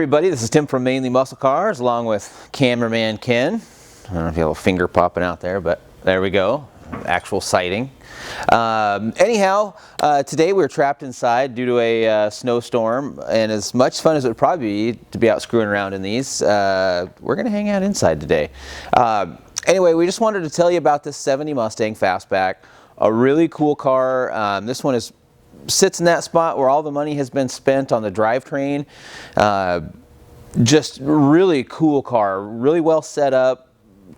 everybody, this is Tim from Mainly Muscle Cars along with cameraman Ken. I don't know if you have a finger popping out there, but there we go, actual sighting. Anyhow, today we're trapped inside due to a snowstorm, and as much fun as it would probably be to be out screwing around in these, we're going to hang out inside today. Anyway, we just wanted to tell you about this 70 Mustang Fastback, a really cool car. This one sits in that spot where all the money has been spent on the drivetrain. Just really cool car, really well set up,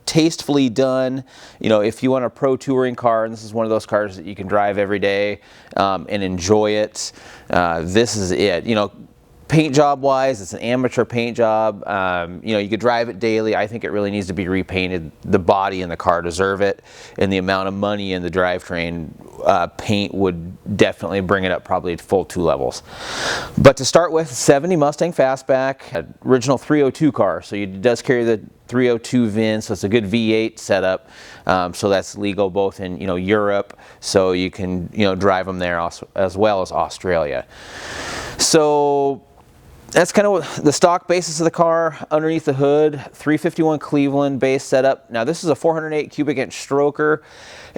tastefully done. You know, if you want a pro touring car, and this is one of those cars that you can drive every day and enjoy it, this is it. You know, paint job wise, it's an amateur paint job. You know, you could drive it daily. I think it really needs to be repainted. The body and the car deserve it, and the amount of money in the drivetrain paint would definitely bring it up probably full 2 levels. But to start with, 70 Mustang Fastback, original 302 car, so it does carry the 302 VIN, so it's a good V8 setup. So that's legal both in Europe, so you can drive them there as well as Australia. So that's kind of the stock basis of the car. Underneath the hood, 351 Cleveland base setup. Now this is a 408 cubic inch stroker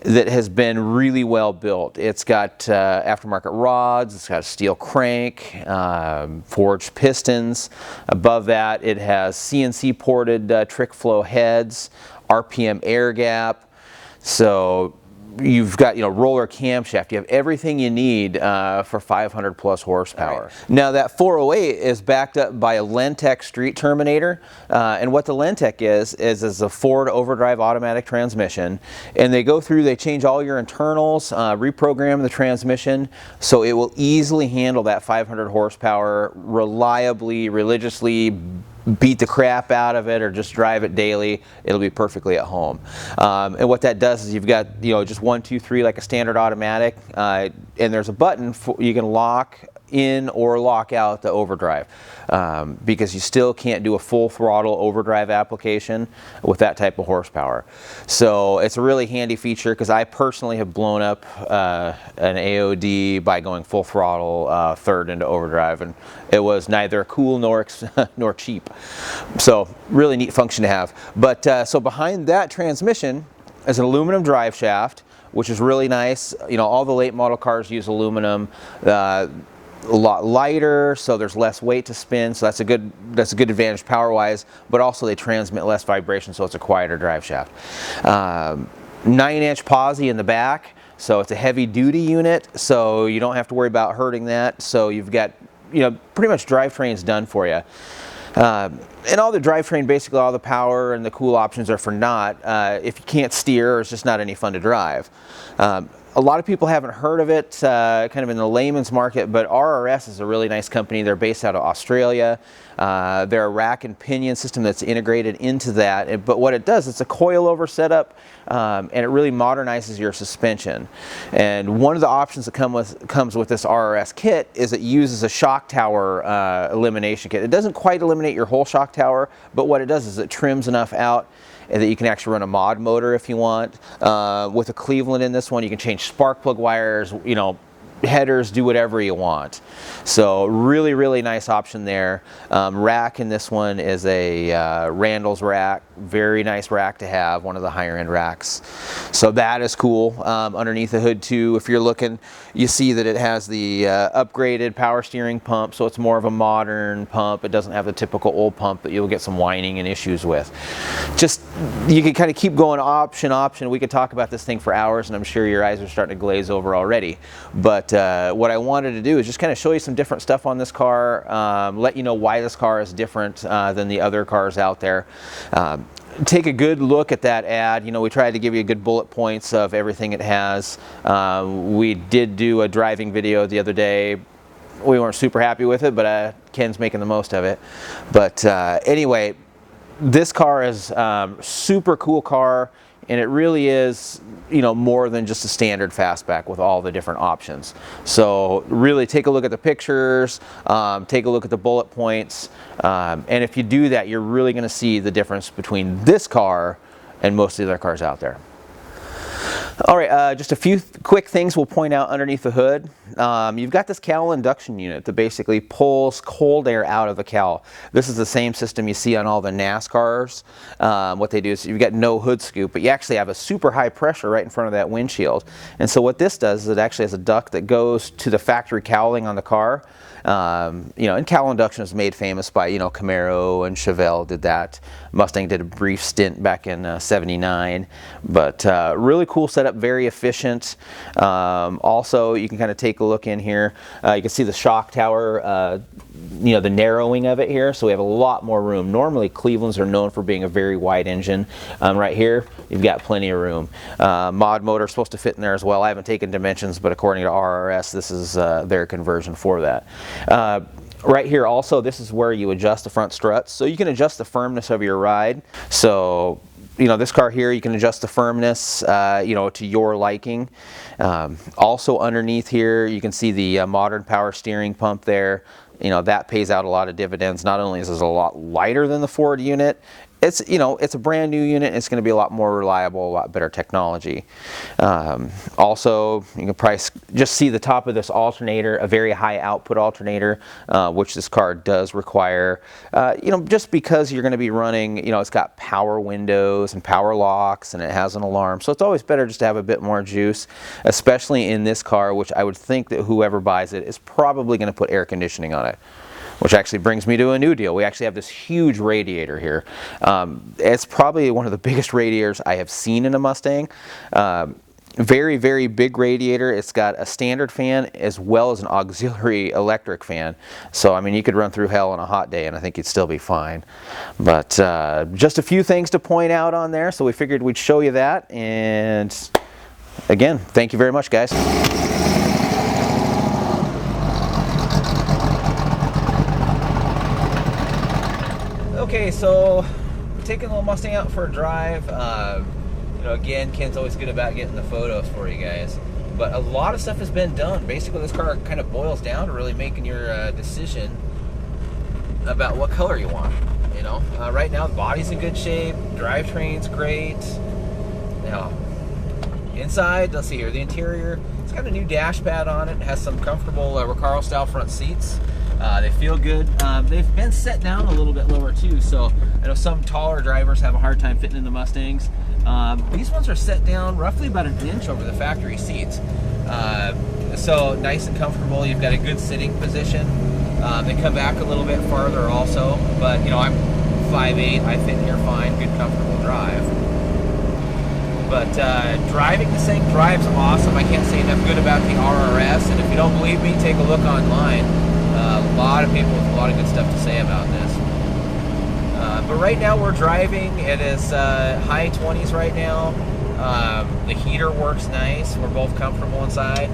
that has been really well built. It's got aftermarket rods, it's got a steel crank, forged pistons. Above that it has CNC ported trick flow heads, RPM air gap. So you've got roller camshaft. You have everything you need for 500 plus horsepower. Right. Now that 408 is backed up by a Lentec Street Terminator, and what the Lentec is a Ford overdrive automatic transmission, and they change all your internals, reprogram the transmission so it will easily handle that 500 horsepower reliably, religiously. Beat the crap out of it or just drive it daily, it'll be perfectly at home. And what that does is you've got just 1, 2, 3 like a standard automatic, and there's a button you can lock in or lock out the overdrive, because you still can't do a full throttle overdrive application with that type of horsepower. So it's a really handy feature, because I personally have blown up an AOD by going full throttle third into overdrive, and it was neither cool nor cheap. So really neat function to have. But so behind that transmission is an aluminum drive shaft, which is really nice. All the late model cars use aluminum. A lot lighter, so there's less weight to spin, so that's a good advantage power wise, but also they transmit less vibration, so it's a quieter drive shaft. 9-inch posi in the back, so it's a heavy duty unit, so you don't have to worry about hurting that. So you've got pretty much drivetrain's done for you. And all the drivetrain, basically all the power and the cool options are for naught if you can't steer or it's just not any fun to drive. A lot of people haven't heard of it, kind of in the layman's market, but RRS is a really nice company. They're based out of Australia. They're a rack and pinion system that's integrated into that. But what it does, it's a coilover setup, and it really modernizes your suspension. And one of the options that comes with this RRS kit is it uses a shock tower elimination kit. It doesn't quite eliminate your whole shock tower, but what it does is it trims enough out and that you can actually run a mod motor if you want. With a Cleveland in this one, you can change spark plug wires, headers, do whatever you want. So really nice option there. Rack in this one is a Randall's rack. Very nice rack to have, one of the higher end racks. So that is cool. Underneath the hood too, if you're looking, you see that it has the upgraded power steering pump, so it's more of a modern pump. It doesn't have the typical old pump that you'll get some whining and issues with. Just, you can kind of keep going option. We could talk about this thing for hours, and I'm sure your eyes are starting to glaze over already. But what I wanted to do is just kind of show you some different stuff on this car, let you know why this car is different than the other cars out there. Take a good look at that ad. We tried to give you good bullet points of everything it has. We did do a driving video the other day. We weren't super happy with it, but Ken's making the most of it. But anyway, this car is super cool car. And it really is, more than just a standard fastback with all the different options. So really take a look at the pictures, take a look at the bullet points, and if you do that, you're really going to see the difference between this car and most of the other cars out there. All right, just a few quick things we'll point out underneath the hood. You've got this cowl induction unit that basically pulls cold air out of the cowl. This is the same system you see on all the NASCARs. What they do is you've got no hood scoop, but you actually have a super high pressure right in front of that windshield. And so what this does is it actually has a duct that goes to the factory cowling on the car. You know, and cowl induction is made famous by, you know, Camaro and Chevelle did that. Mustang did a brief stint back in '79, but really cool setup, very efficient. Also, you can kind of take a look in here. You can see the shock tower, you know, the narrowing of it here, so we have a lot more room. Normally, Cleveland's are known for being a very wide engine. Right here, you've got plenty of room. Mod motor is supposed to fit in there as well. I haven't taken dimensions, but according to RRS, this is their conversion for that. Right here also, this is where you adjust the front struts, so you can adjust the firmness of your ride. So, you know, this car here, you can adjust the firmness, you know, to your liking. Also underneath here, you can see the modern power steering pump there. You know, that pays out a lot of dividends. Not only is this a lot lighter than the Ford unit, it's, you know, it's a brand new unit. It's going to be a lot more reliable, a lot better technology. Also, you can probably just see the top of this alternator, a very high output alternator, which this car does require. You know, just because you're going to be running, you know, it's got power windows and power locks, and it has an alarm. So it's always better just to have a bit more juice, especially in this car, which I would think that whoever buys it is probably going to put air conditioning on it. Which actually brings me to a new deal. We actually have this huge radiator here. It's probably one of the biggest radiators I have seen in a Mustang. Very, very big radiator. It's got a standard fan as well as an auxiliary electric fan. So, I mean, you could run through hell on a hot day and I think you'd still be fine. But just a few things to point out on there. So we figured we'd show you that. And again, thank you very much, guys. Okay, so taking the little Mustang out for a drive. You know, again, Ken's always good about getting the photos for you guys. But a lot of stuff has been done. Basically, this car kind of boils down to really making your decision about what color you want. You know, right now the body's in good shape, drivetrain's great. Now, inside, let's see here, the interior. It's got a new dash pad on it. It has some comfortable Recaro style front seats. They feel good. They've been set down a little bit lower too, so I know some taller drivers have a hard time fitting in the Mustangs. These ones are set down roughly about an inch over the factory seats. So nice and comfortable. You've got a good sitting position. They come back a little bit farther also, but you know, I'm 5'8", I fit here fine, good comfortable drive. But driving this thing drives awesome. I can't say enough good about the RRS, and if you don't believe me, take a look online. A lot of people with a lot of good stuff to say about this. But right now we're driving. It is high 20s right now. The heater works nice. We're both comfortable inside.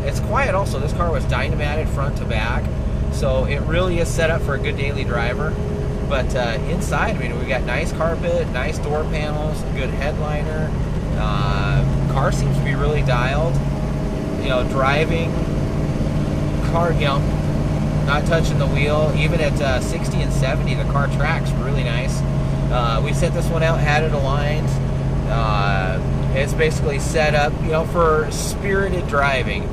It's quiet also. This car was dynamated front to back, so it really is set up for a good daily driver. But inside, I mean, we got nice carpet, nice door panels, good headliner. Car seems to be really dialed. You know, driving, car, you know, not touching the wheel. Even at 60 and 70, the car tracks really nice. We sent this one out, had it aligned. It's basically set up, you know, for spirited driving.